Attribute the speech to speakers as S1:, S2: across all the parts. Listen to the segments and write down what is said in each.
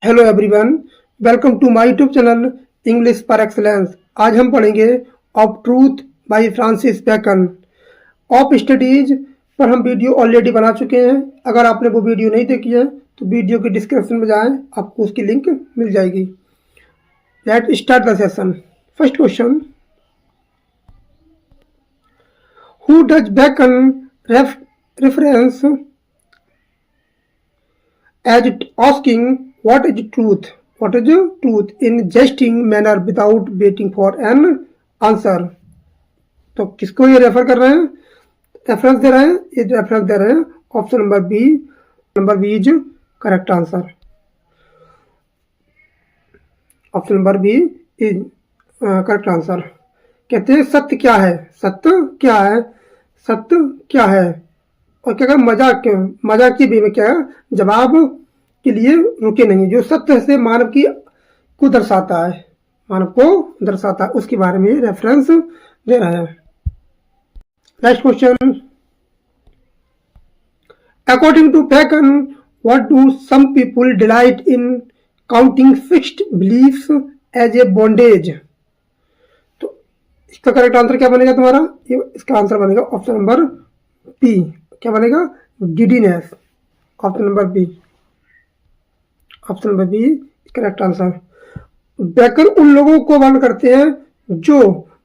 S1: Hello everyone, welcome to my YouTube channel English for excellence. आज हम पढ़ेंगे of truth by Francis Bacon. Of studies पर हम video already बना चुके हैं। अगर आपने वो वीडियो नहीं देखी है तो वीडियो के डिस्क्रिप्शन में जाएं, आपको उसकी लिंक मिल जाएगी। Let start the session. First question, who does bacon reference as asking what is truth in jesting manner without waiting for an answer। तो किसको ये रेफर कर रहे हैं, रेफरेंस दे रहे हैं? ये रेफरेंस दे रहे हैं option number B is correct answer. Option number B is correct answer. कहते हैं सत्य क्या है, सत्य क्या है, सत्य क्या है। और क्या मजाक की वे में क्या जवाब के लिए रुके नहीं। जो सत्य से मानव की को दर्शाता है, मानव को दर्शाता है, उसके बारे में रेफरेंस दे रहे हैं। Next question, according to Bacon what do some people delight in counting fixed beliefs as a bondage. तो इसका करेक्ट आंसर क्या बनेगा तुम्हारा? इसका आंसर बनेगा ऑप्शन नंबर बी। क्या बनेगा? Giddiness. Option number B, option number B correct answer. Bacon उन लोगों को वर्णन करते हैं जो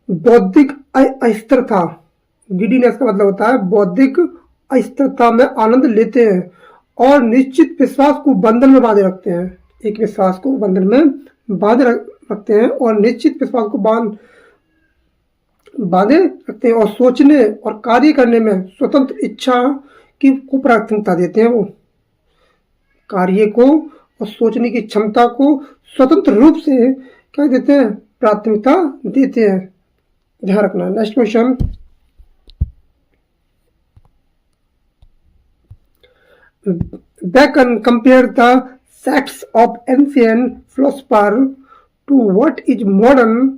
S1: बौद्धिक अस्थिरता, गिडीनेस का मतलब होता है बौद्धिक अस्थिरता में आनंद लेते हैं और निश्चित विश्वास को बंधन में बांधे रखते हैं। एक विश्वास को बंधन में बांधे रखते हैं और निश्चित विश्वास को बांधे रखते हैं और सोचने और कार्य करने में स्वतंत्र इच्छा को प्राथमिकता देते हैं। वो कार्य को और सोचने की क्षमता को स्वतंत्र रूप से क्या देते हैं? प्राथमिकता देते हैं। ध्यान रखना। Next question, Bacon compare the sects of ancient philosopher to what is modern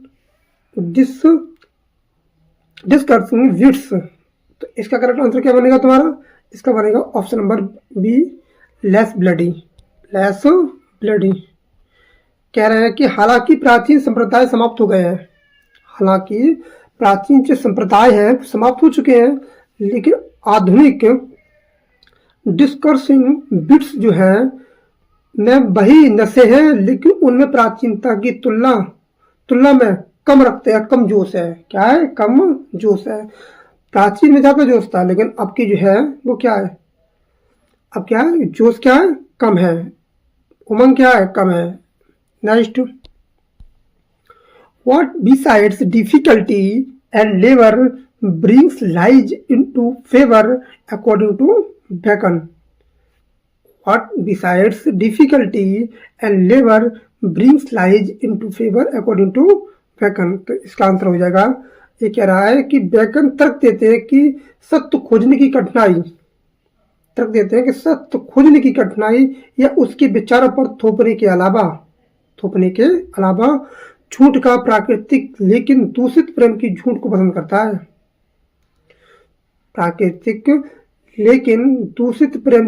S1: discoursing wits. तो इसका करेक्ट आंसर क्या बनेगा तुम्हारा? इसका बनेगा option number B, less bloody. Less bloody. कह रहे हैं कि हालांकि प्राचीन संप्रदाय समाप्त हो गए हैं, हालांकि प्राचीन जो संप्रदाय हैं समाप्त हो चुके हैं, लेकिन आधुनिक डिस्कर्सिंग बिट्स जो है में वही नशे हैं, लेकिन उनमें प्राचीनता की तुलना में कम रखते हैं, कम जोश है। क्या है? कम जोश है। प्राचीन में ज्यादा जोश था, लेकिन अब की जो है वो क्या है? अब क्या है? जोश क्या है? कम है। उमंग क्या है? कम है। Next, what besides difficulty and labour brings lies into favour according to Bacon. What besides difficulty and labour brings lies into favour according to Bacon. तो इसका आंसर हो जाएगा, ये कह रहा है कि बैकन तर्क देते हैं कि सत्य खोजने की कठिनाई या उसके विचारों पर थोपने के अलावा झूठ का प्राकृतिक लेकिन दूषित प्रेम की झूठ को पसंद करता है। प्राकृतिक लेकिन दूषित प्रेम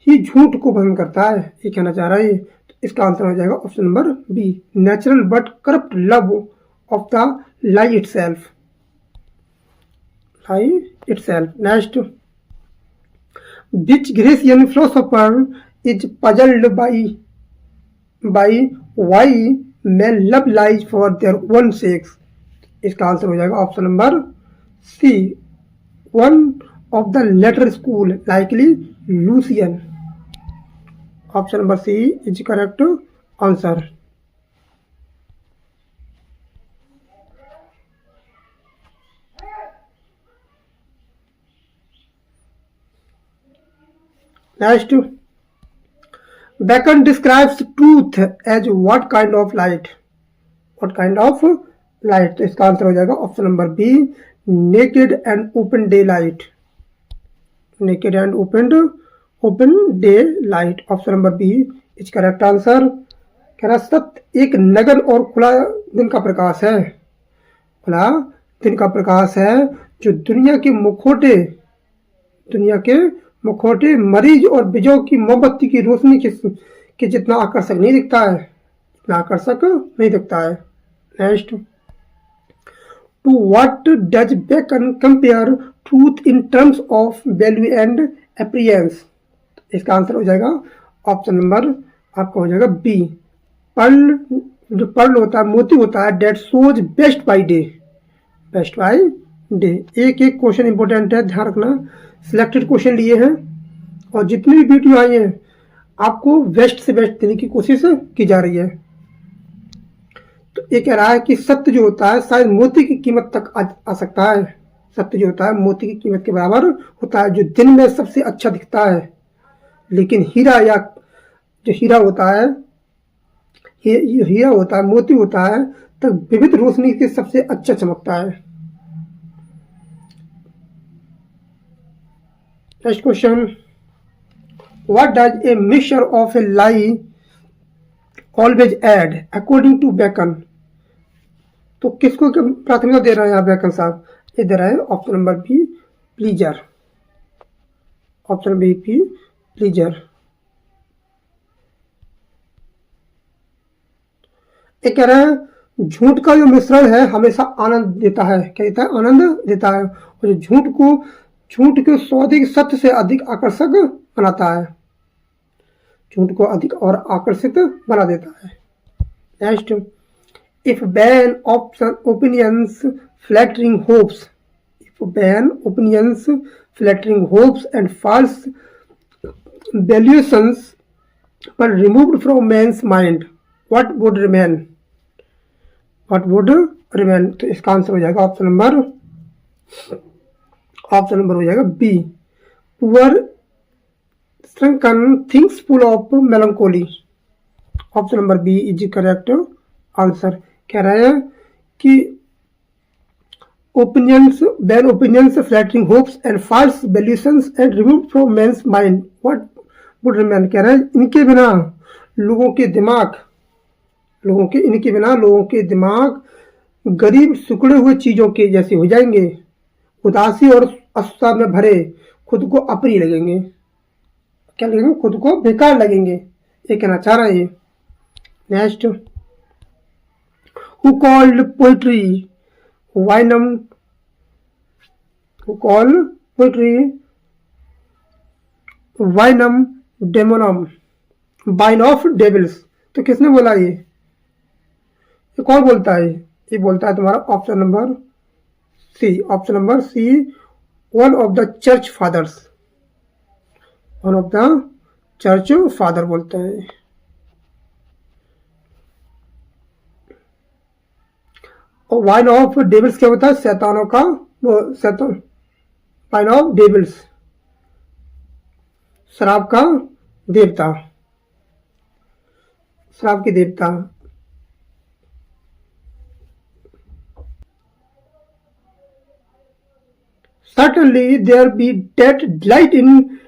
S1: ही झूठ को पसंद करता है, ये कहना चाह रहा है। तो इसका आंसर हो जाएगा option number B, natural but corrupt love of the lie itself. Next, which Grecian philosopher is puzzled by why men love lies for their own sakes। इसका आंसर हो जाएगा option number C, one of the later school likely Lucian. Option number C is correct answer. Next, Bacon describes truth as what kind of light? What kind of light? तो इसका answer हो जाएगा option number B, naked and open day light. Naked and open day light. Option number B is correct answer. कह रहा सत्य एक नगन और खुला दिन का प्रकाश है, खुला दिन का प्रकाश है जो दुनिया के मुखौटे मरीज और बिजों की मोमबत्ती की रोशनी कि जितना आकर्षक नहीं दिखता है, इतना आकर्षक नहीं दिखता है। Next, to what does Bacon compare truth in terms of value and appearance? इसका आंसर हो जाएगा ऑप्शन नंबर आपका हो जाएगा बी, पर्ल। जो पर्ल होता है, मोती होता है, that shows best by day, best by day. एक एक क्वेश्चन इंपॉर्टेंट है, ध्यान रखना। सिलेक्टेड क्वेश्चन लिए हैं और जितनी भी वीडियो आई है आपको बेस्ट से बेस्ट देने की कोशिश की जा रही है। तो ये कह रहा है कि सत्य जो होता है शायद मोती की कीमत तक आ सकता है। सत्य जो होता है मोती की कीमत के बराबर होता है, जो दिन में सबसे अच्छा दिखता है, लेकिन हीरा या जो हीरा होता है, हीरा होता है, मोती होता है, तब विविध रोशनी के सबसे अच्छा चमकता है। Next question, what does a mixture of a lie always add according to Bacon? तो किसको प्राथमिकता दे रहे हैं यहाँ बेकन साहब? ये दे रहे हैं option number B, pleasure. Option B P, pleasure. ये कह रहे हैं झूठ का जो मिश्रण है हमेशा आनंद देता है। क्या देता है? आनंद देता है। और झूठ को सौदे सत्य से अधिक आकर्षक बनाता है, झूठ को अधिक और आकर्षित बना देता है। Next, if vain opinions flattering hopes, if vain opinions flattering hopes and false valuations पर removed from man's mind, what would remain? What would remain? तो इसका आंसर हो जाएगा ऑप्शन नंबर हो जाएगा B, poor shrunken things full of melancholy। Option number B is correct answer. कह रहे हैं कि vain opinions flattering hopes and false valuations and remove from men's mind, what would remain? कह रहे हैं इनके बिना लोगों के दिमाग गरीब सिकुड़े हुए चीजों के जैसे हो जाएंगे, उदासी और अस्वस्थता में भरे, खुद को अप्रिय लगेंगे। क्या लगेंगे? खुद को बेकार लगेंगे, ये कहना चाह रहा है ये। नेक्स्ट, हु कॉल्ड पोइट्री वाइनम डेमोनम, बाइन ऑफ डेविल्स? तो किसने बोला ये कौन बोलता है? ये बोलता है तुम्हारा option number C, one of the church fathers, one of the church father बोलते हैं। और वाइन ऑफ डेविल्स क्या होता है? शैतानों का वो शैतान, वाइन ऑफ डेविल्स शराब का देवता, शराब के देवता। Certainly there be that delight in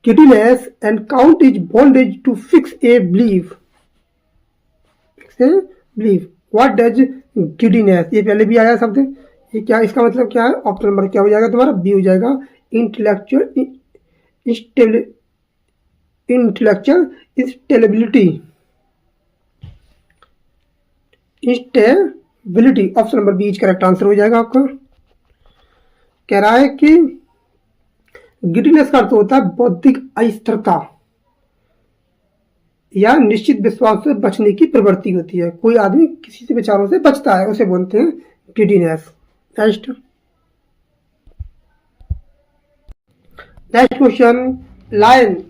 S1: giddiness and count is bondage to fix a belief. What does giddiness? ये पहले भी आया शब्द, ये क्या, इसका मतलब क्या है? ऑप्शन नंबर क्या हो जाएगा तुम्हारा? बी हो जाएगा, intellectual instability. Option number B correct answer हो जाएगा आपका। कह रहा है कि गिडीनेस का अर्थ होता है बौद्धिक अस्थिरता या निश्चित विश्वास से बचने की प्रवृत्ति होती है। कोई आदमी किसी से विचारों से बचता है, उसे बोलते हैं giddiness. Next question, line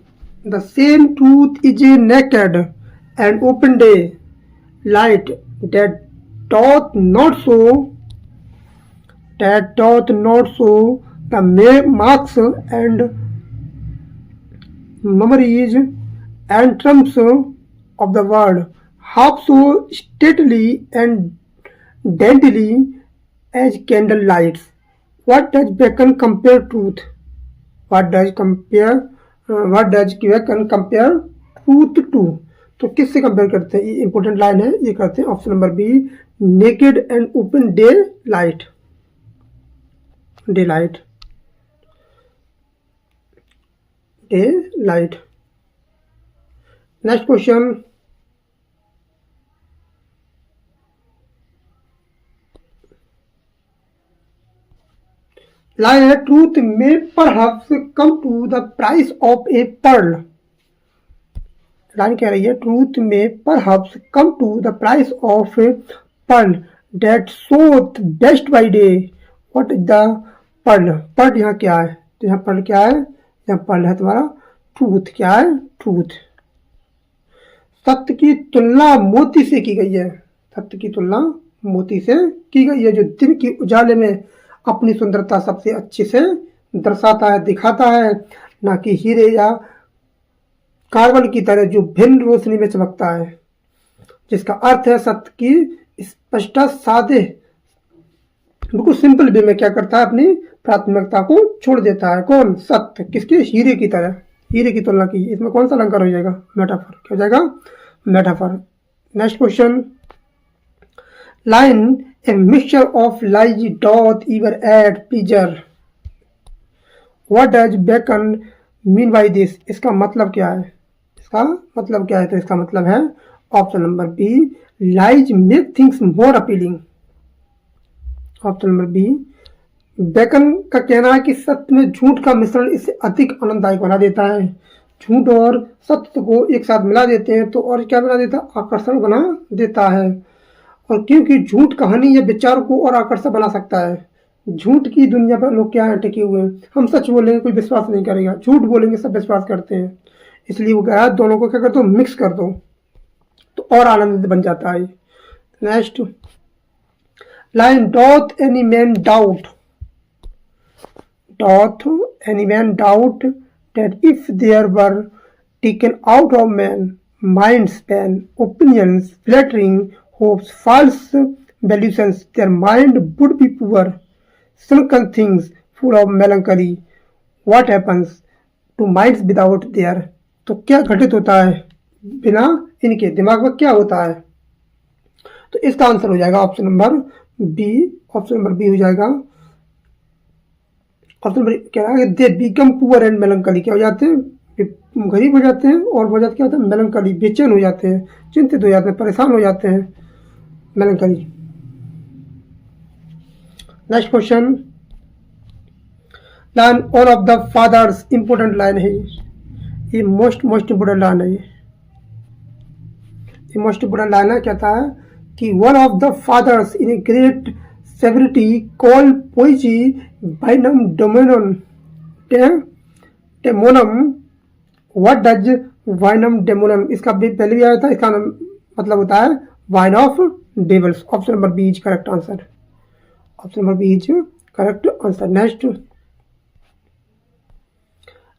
S1: the same truth is a naked and open day light that doth not show the marks and memories and terms of the world, half so stately and daintily as candle lights. What does Bacon compare truth? What does Bacon compare truth to? तो किससे compare करते हैं? ये important line है, ये करते हैं option number B, naked and open day light. Next question, line है truth may perhaps come to the price of a pearl. Line कह रही है truth may perhaps come to the price of a pearl that showeth best by day. What is the pearl? Pearl यहाँ क्या है? तो यहाँ Perl क्या है? यहाँ पर्ल है तुम्हारा ट्रूथ। क्या है? ट्रूथ। सत्य की तुलना मोती से की गई है। सत्य की तुलना मोती से की गई है, जो दिन की उजाले में अपनी सुंदरता सबसे अच्छे से दर्शाता है, दिखाता है, ना कि हीरे या कार्बन की तरह जो भिन्न रोशनी में चमकता है। जिसका अर्थ है सत्य की स्पष्टता सादे बिल्कुल सिंपल वे में क्या करता है, अपनी प्राथमिकता को छोड़ देता है। कौन? सत्य। किसके? हीरे की तरह। हीरे की तुलना की। इसमें कौन सा अलंकार हो जाएगा? मेटाफर। क्या हो जाएगा? Metaphor. Next question, line a mixture of lies doth ever add pleasure. What does Bacon mean by this? इसका मतलब क्या है? इसका मतलब क्या है? तो इसका मतलब है option number B, lies make things more appealing. Option number B. Bacon का कहना है कि सत्य में झूठ का मिश्रण इसे अधिक आनंददायक बना देता है। झूठ और सत्य को एक साथ मिला देते हैं तो और क्या बना देता है? आकर्षण बना देता है। और क्योंकि झूठ कहानी या विचार को और आकर्षक बना सकता है। झूठ की दुनिया पर लोग क्या है? टिके हुए हैं। हम सच बोलेंगे कोई विश्वास नहीं करेगा, झूठ बोलेंगे सब विश्वास करते हैं। इसलिए वो कह रहा है दोनों को क्या कर दो? मिक्स कर दो तो और आनंदित बन जाता है। Next line, doth any man doubt. Doth any man doubt that if there were taken out of man mind span, opinions, flattering hopes, false valuations, their mind would be poor, sunken things full of melancholy. What happens to minds without their? तो क्या घटित होता है बिना इनके? दिमाग में क्या होता है? तो इसका आंसर हो जाएगा option number B. Option number B हो जाएगा। ऑप्शन नंबर क्या है? They become poor and melancholy. क्या हो जाते हैं? गरीब हो जाते हैं और हो जाते क्या होता है? मेलंकली, बेचैन हो जाते हैं, चिंतित हो जाते हैं, परेशान हो जाते हैं, melancholy. Next question, line all of the fathers. Important line है ये, मोस्ट इंपोर्टेंट लाइन है ये मोस्ट इंपोर्टेंट लाइन है। कहता है कि one of the fathers in a great severity called poesy vinum dominum demonum. What does vinum demonum? इसका भी पहले भी आया था। इसका मतलब होता है wine of devils. Option number B is correct answer. Option number B is correct answer. Next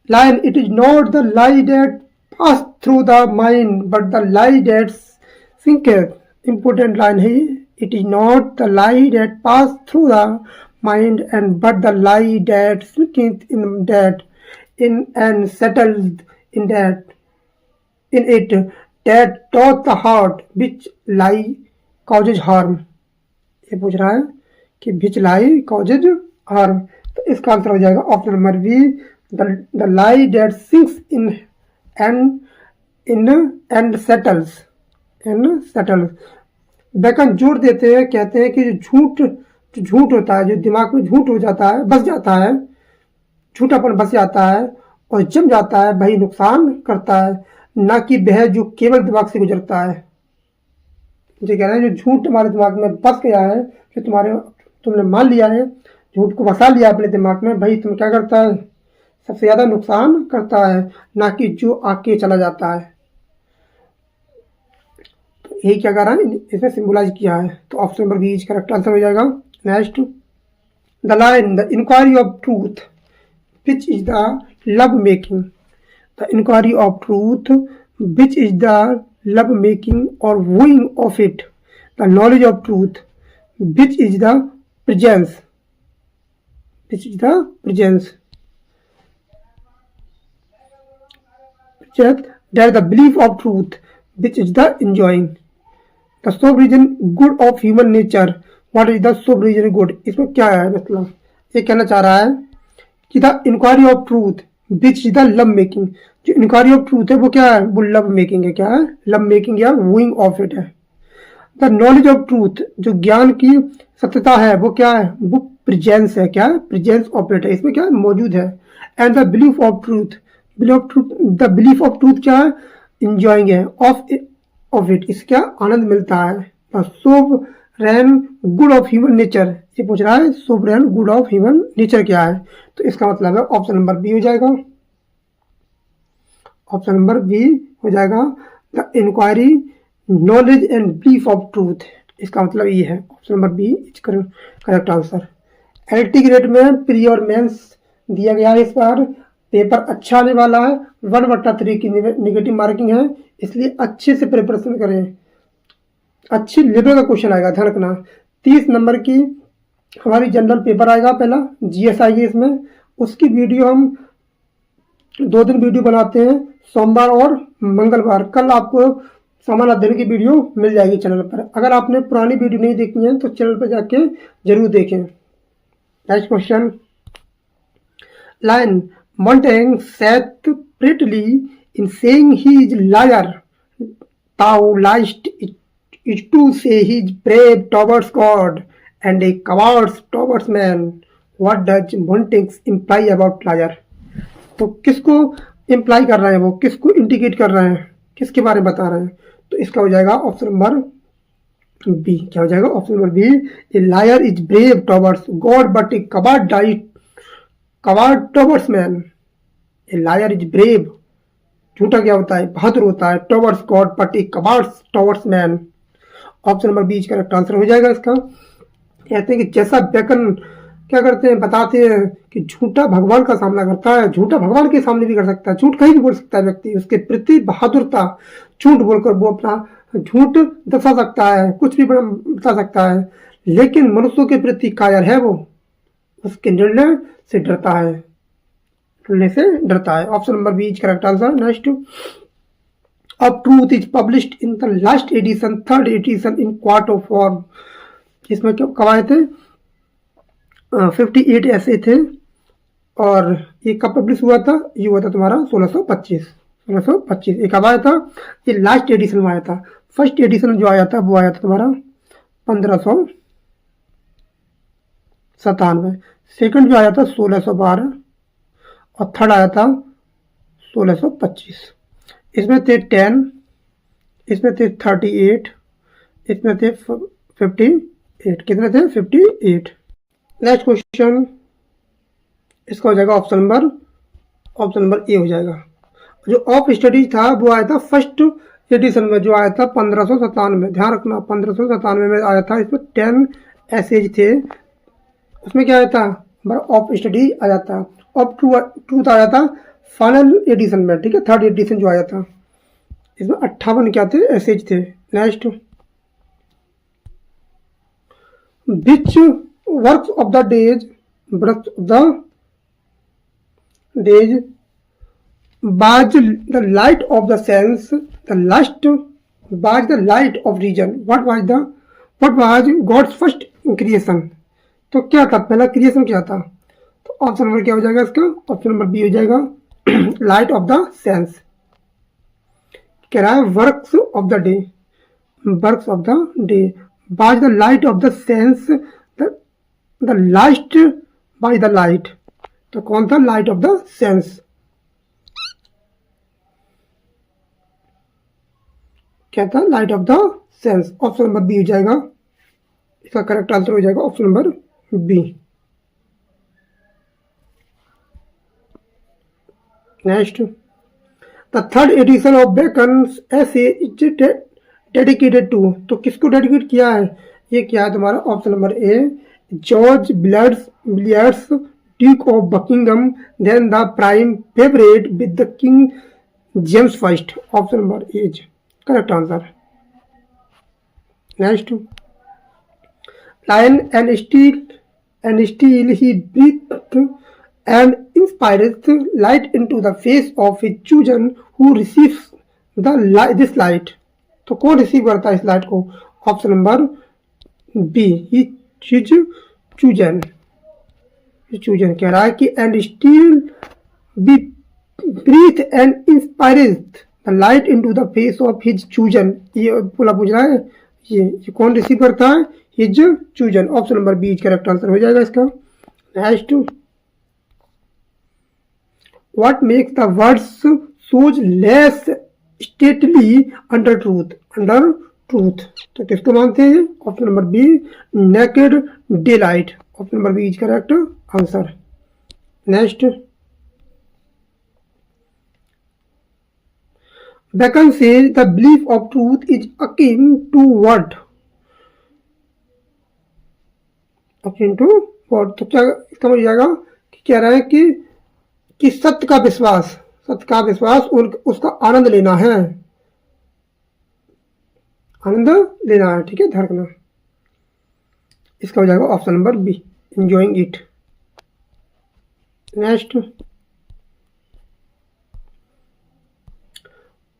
S1: line, it is not the lie that pass through the mind but the lie that sinketh. Important line है। It is not the lie that pass through the mind, but the lie that sinketh in and settled in it that doth the heart, which lie causes harm. ये पूछ रहा है कि which lie causes harm। तो इसका answer हो जाएगा option number B, the lie that sinks in and settles। Bacon जोड़ देते हैं, कहते हैं कि जो झूठ होता है, जो दिमाग में झूठ हो जाता है, बस जाता है, झूठापन बस जाता है और जम जाता है, वही नुकसान करता है, ना कि वह जो केवल दिमाग से गुजरता है। जो कह रहे हैं जो झूठ हमारे दिमाग में बस गया है, जो तुमने मान लिया है, झूठ को बसा लिया अपने दिमाग में, भाई तुम क्या करता है? सबसे ज्यादा नुकसान करता है, ना कि जो आके चला जाता है। यही क्या कर रहा है? इसने सिंबलाइज किया है। तो option number B is correct answer हो जाएगा। Next, the line, the inquiry of truth which is the love making. The inquiry of truth which is the love making और wooing of it. The knowledge of truth which is the presence. That the belief of truth which is the enjoying. The sovereign good of human nature. What is the sovereign good? इसमें क्या है मतलब? ये कहना चाह रहा है कि the inquiry of truth, which is the love making. जो इंक्वायरी ऑफ ट्रूथ है वो क्या है, वो लव मेकिंग है। क्या है, लव मेकिंग या वूइंग ऑफ इट है। द नॉलेज ऑफ ट्रूथ, जो ज्ञान की सत्यता है वो क्या है, वो प्रेजेंस है। क्या है, प्रेजेंस ऑफ इट है, इसमें क्या है, मौजूद है। And the belief of truth, the belief of truth क्या है, इंजॉइंग है। ऑफ इट, इससे क्या आनंद मिलता है। The sovereign good of human nature, ये पूछ रहा है sovereign good of human nature क्या है, तो इसका मतलब है ऑप्शन नंबर बी हो जाएगा। ऑप्शन नंबर बी हो जाएगा। The inquiry knowledge and belief of truth, इसका मतलब ये है option number B is correct answer. LT grade में प्री और मेंस दिया गया है। इस बार पेपर अच्छा आने वाला है, 1/3 की नेगेटिव मार्किंग है, इसलिए अच्छे से प्रिपरेशन करें। अच्छी लेवल का क्वेश्चन आएगा, ध्यान रखना। 30 नंबर की हमारी जनरल पेपर आएगा, पहला जीएस आएगी इसमें। उसकी वीडियो हम 2 दिन वीडियो बनाते हैं, सोमवार और मंगलवार। कल आपको सामान्य अध्ययन की वीडियो मिल जाएगी चैनल पर। अगर आपने पुरानी वीडियो नहीं देखी है तो चैनल पर जाके जरूर देखें। Next question, line Montaigne said prettily in saying he is liar, thou liest is to say he is brave towards God and a coward towards man. What does Montaigne imply about liar? तो किसको imply कर रहे हैं, वो किसको indicate कर रहे हैं, किसके बारे में बता रहे हैं, तो इसका हो जाएगा ऑप्शन नंबर बी। क्या हो जाएगा, option number B. A liar is brave towards God but a coward towards man. A liar is brave, झूठा क्या होता है, बहादुर होता है, towards God but a coward towards man. Option number B correct answer हो जाएगा इसका। कहते हैं कि जैसा बैकन क्या करते हैं, बताते हैं कि झूठा भगवान का सामना करता है, झूठा भगवान के सामने भी कर सकता है। झूठ कहीं भी बोल सकता है व्यक्ति, उसके प्रति बहादुरता, झूठ बोलकर वो अपना झूठ दर्शा सकता है, कुछ भी बता सकता है। लेकिन मनुष्यों के प्रति कायर है वो, उसके निर्णय से डरता है, निर्णय से डरता है। Option number B is correct answer. Next, of truth is published in the last edition, 3rd edition in quarto form. इसमें क्या कब आए थे, 58 ऐसे थे। और ये कब पब्लिश हुआ था, ये हुआ था तुम्हारा 1625। ये कब आया था, ये लास्ट एडिशन में आया था। फर्स्ट एडिशन जो आया था वो आया था तुम्हारा 1597। सेकंड जो आया था 1612 और थर्ड आया था 1625। इसमें थे 10, इसमें थे 38, इसमें थे 58। कितने थे, 58। नेक्स्ट क्वेश्चन, इसका हो जाएगा ऑप्शन नंबर ए हो जाएगा। जो ऑफ स्टडी था वो आया था फर्स्ट एडिशन में, जो आया था 1597। ध्यान रखना 1597 में आया था। इसमें 10 एसेज थे। उसमें क्या आया था, हमारा ऑफ स्टडी आया था। ऑफ ट्रूथ आया था फाइनल एडिशन में, ठीक है, 3rd एडिशन जो आया था। इसमें 58 क्या थे, एसेज थे। Next, which works of the days was the light of the sense, the last was the light of reason. What was God's first creation. तो क्या था, पहला क्रिएशन क्या था, तो ऑप्शन नंबर क्या हो जाएगा इसका, ऑप्शन नंबर बी हो जाएगा, लाइट ऑफ द सेंस। कह रहा है works of the day, works of the day by the light of the sense, the last by the light. तो कौन था, लाइट ऑफ द सेंस। क्या था, light of the sense. Option number B हो जाएगा, इसका करेक्ट आंसर हो जाएगा option number B. Next, the 3rd edition of Bacon's essays dedicated to. तो किसको डेडिकेट किया है, ये क्या है तुम्हारा, option number A, George Villiers duke of Buckingham, then the prime favourite with the king James first. Option number A is correct answer. Next, line and still he breathe and inspires light into the face of his chosen who receives this light। तो कौन receive करता है इस light को, option number B, he chosen कह रहा है कि and still be breathe and inspires the light into the face of his chosen. ये पूरा पूछ रहा है, ये कौन रिसीव करता है? His chosen. Option number B correct answer हो जाएगा इसका। Next, what makes the words shows less stately under truth? Under truth तो किसको मानते हैं? Option number B naked day light. Option number B is correct answer. Next, Bacon says the belief of truth is akin to what? Akin to what? तो क्या इसका मतलब जाएगा कि कह रहा है कि सत्य का विश्वास और उसका आनंद लेना है, ठीक है, ध्यान रखना। इसका हो जाएगा option number B enjoying it. Next,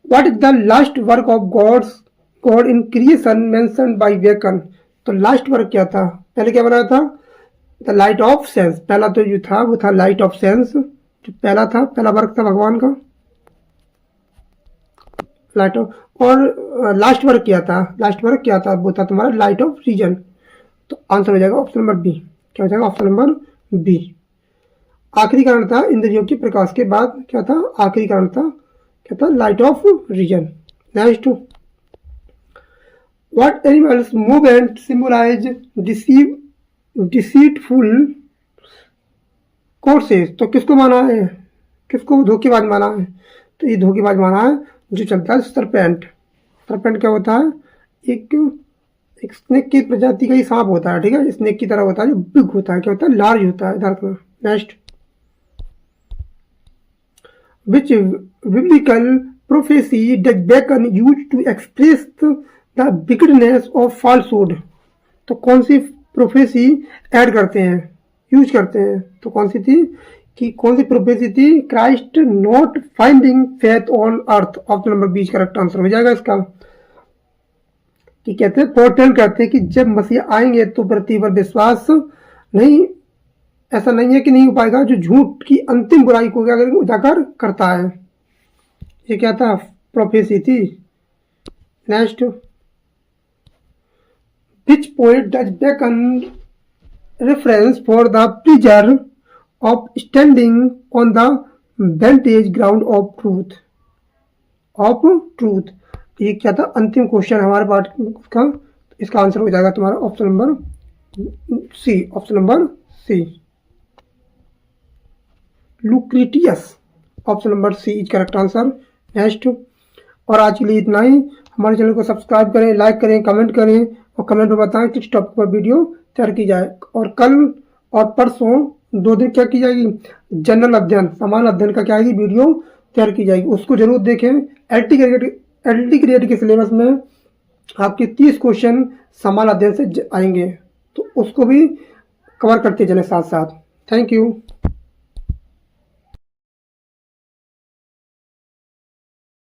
S1: What is the last work of God in creation mentioned by Bacon? तो लास्ट वर्क क्या था? पहले क्या बनाया था? The light of sense. पहला तो जो था वो था लाइट ऑफ सेंस, जो पहला वर्क था भगवान का, लाइट ऑफ। और लास्ट वर्क क्या था? वो था तुम्हारा लाइट ऑफ रीजन। तो आंसर हो जाएगा ऑप्शन नंबर बी। क्या हो जाएगा? Option number B. आखिरी कारण था इंद्रियों के प्रकाश के बाद, क्या था? आखिरी कारण था क्या था? Light of reason. Next, what animals movement symbolize deceitful courses? तो किसको माना है? किसको धोखेबाज माना है? तो ये धोखेबाज माना है जो चलता है सरपेंट। सरपेंट क्या होता है? एक स्नेक की प्रजाति का ही सांप होता है, ठीक है, स्नेक की तरह होता है, जो बिग होता है, क्या होता है? लार्ज होता है। Next, which biblical prophecy does Bacon use to express the wickedness of falsehood? तो कौन सी प्रोफेसी ऐड करते हैं, यूज करते हैं? तो कौन सी प्रोफेसी थी? Christ not finding faith on earth. Option number B correct answer हो जाएगा इसका। कि कहते हैं, फोरटेल करते हैं कि जब मसीह आएंगे तो पृथ्वी पर विश्वास नहीं, ऐसा नहीं है कि नहीं हो पाएगा, जो झूठ की अंतिम बुराई को क्या उजागर करता है। ये क्या था? प्रोफेसी थी। Next, which poet does Bacon reference for the pleasure of standing on the vantage ground of truth? ये क्या था? अंतिम क्वेश्चन हमारे पार्ट का। इसका आंसर हो जाएगा तुम्हारा option number C Lucretius. Option number C is correct answer. Next, और आज के लिए इतना ही। हमारे चैनल को सब्सक्राइब करें, लाइक करें, कमेंट करें और कमेंट में बताएं किस टॉपिक पर वीडियो तैयार की जाए। और कल और परसों 2 दिन क्या की जाएगी? जनरल अध्ययन, सामान्य अध्ययन का क्या आएगी? वीडियो तैयार की जाएगी, उसको जरूर देखें। एलटी ग्रेड के सिलेबस में आपके 30 क्वेश्चन सामान्य अध्ययन से आएंगे, तो उसको भी कवर करते चलें साथ साथ। Thank you.